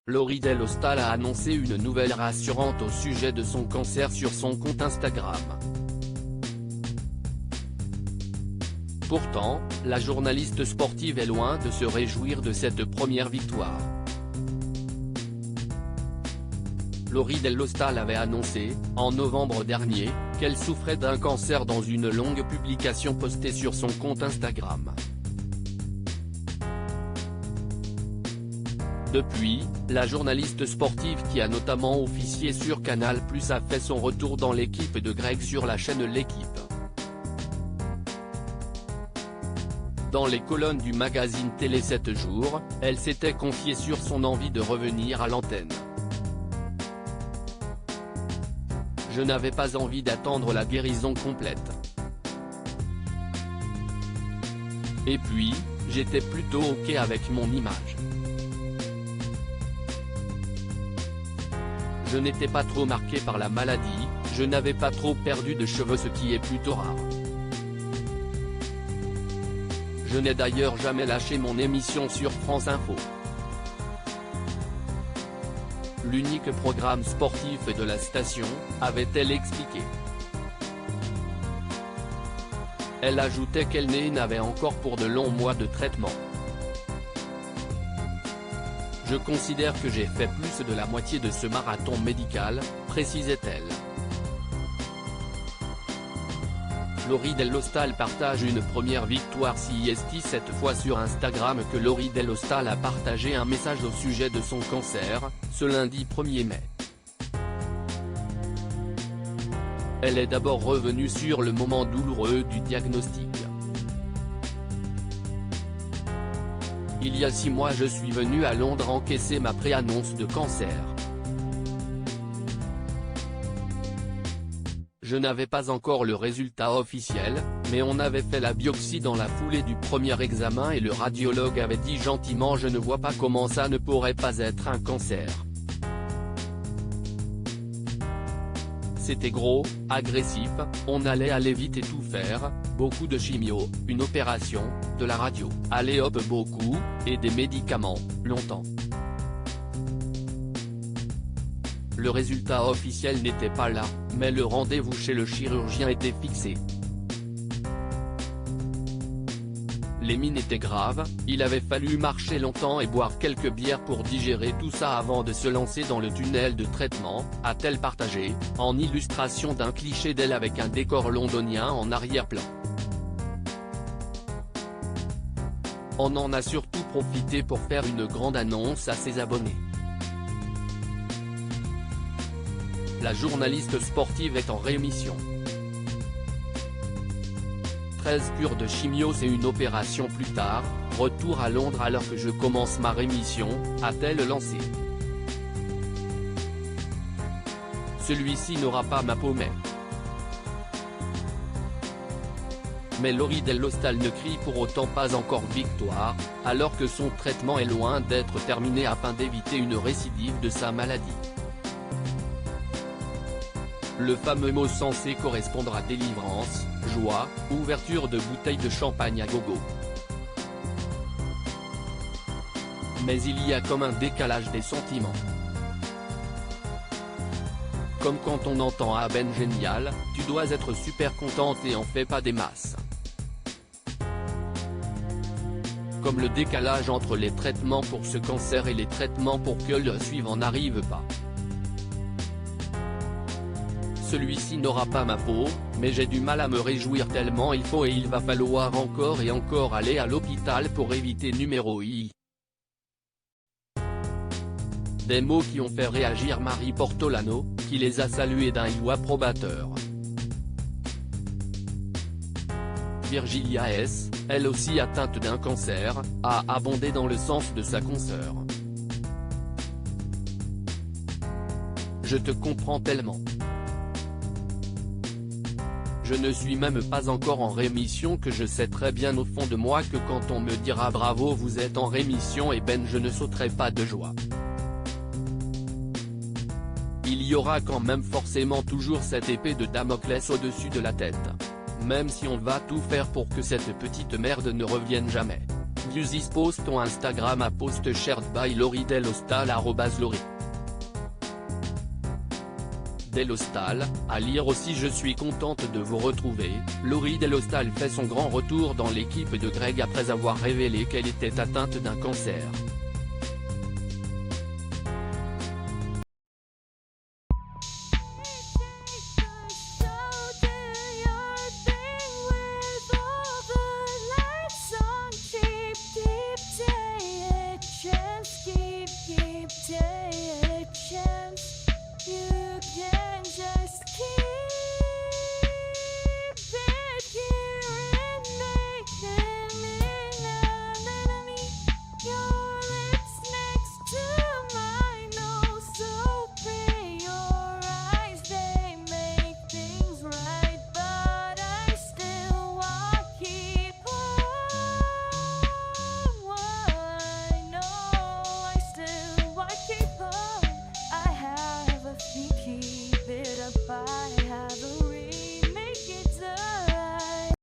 Laurie Delhostal a annoncé une nouvelle rassurante au sujet de son cancer sur son compte Instagram. Pourtant, la journaliste sportive est loin de se réjouir de cette première victoire. Laurie Delhostal avait annoncé, en novembre dernier, qu'elle souffrait d'un cancer dans une longue publication postée sur son compte Instagram. Depuis, la journaliste sportive qui a notamment officié sur Canal+ a fait son retour dans l'équipe de Greg sur la chaîne L'Équipe. Dans les colonnes du magazine Télé 7 jours, elle s'était confiée sur son envie de revenir à l'antenne. Je n'avais pas envie d'attendre la guérison complète. Et puis, j'étais plutôt ok avec mon image. Je n'étais pas trop marqué par la maladie, je n'avais pas trop perdu de cheveux, ce qui est plutôt rare. Je n'ai d'ailleurs jamais lâché mon émission sur France Info. L'unique programme sportif de la station, avait-elle expliqué. Elle ajoutait qu'elle n'avait encore pour de longs mois de traitement. Je considère que j'ai fait plus de la moitié de ce marathon médical, précisait-elle. Laurie Delhostal partage une première victoire CIST cette fois sur Instagram que Laurie Delhostal a partagé un message au sujet de son cancer, ce lundi 1er mai. Elle est d'abord revenue sur le moment douloureux du diagnostic. Il y a 6 mois je suis venue à Londres encaisser ma pré-annonce de cancer. Je n'avais pas encore le résultat officiel, mais on avait fait la biopsie dans la foulée du premier examen et le radiologue avait dit gentiment je ne vois pas comment ça ne pourrait pas être un cancer. C'était gros, agressif, on allait aller vite et tout faire, beaucoup de chimio, une opération, de la radio, allez hop beaucoup, et des médicaments, longtemps. Le résultat officiel n'était pas là, mais le rendez-vous chez le chirurgien était fixé. Les mines étaient graves, il avait fallu marcher longtemps et boire quelques bières pour digérer tout ça avant de se lancer dans le tunnel de traitement, a-t-elle partagé, en illustration d'un cliché d'elle avec un décor londonien en arrière-plan. On en a surtout profité pour faire une grande annonce à ses abonnés. La journaliste sportive est en rémission. 13 cures de chimio c'est une opération plus tard, retour à Londres alors que je commence ma rémission, a-t-elle lancé. Celui-ci n'aura pas ma peau mais Laurie Delhostal ne crie pour autant pas encore victoire, alors que son traitement est loin d'être terminé afin d'éviter une récidive de sa maladie. Le fameux mot censé correspondre à délivrance, joie, ouverture de bouteilles de champagne à gogo. Mais il y a comme un décalage des sentiments. Comme quand on entend « Ah ben génial, tu dois être super contente et en fais pas des masses ». Comme le décalage entre les traitements pour ce cancer et les traitements pour que le suivant n'arrive pas. Celui-ci n'aura pas ma peau, mais j'ai du mal à me réjouir tellement il faut et il va falloir encore et encore aller à l'hôpital pour éviter numéro I. Des mots qui ont fait réagir Marie Portolano, qui les a salués d'un I approbateur. Virgilia S., elle aussi atteinte d'un cancer, a abondé dans le sens de sa consoeur. Je te comprends tellement. Je ne suis même pas encore en rémission que je sais très bien au fond de moi que quand on me dira bravo vous êtes en rémission et ben je ne sauterai pas de joie. Il y aura quand même forcément toujours cette épée de Damoclès au-dessus de la tête. Même si on va tout faire pour que cette petite merde ne revienne jamais. views is post on Instagram à post shared by Laurie Delhostal @Laurie Delhostal, à lire aussi. Je suis contente de vous retrouver. Laurie Delhostal fait son grand retour dans l'équipe de Greg après avoir révélé qu'elle était atteinte d'un cancer.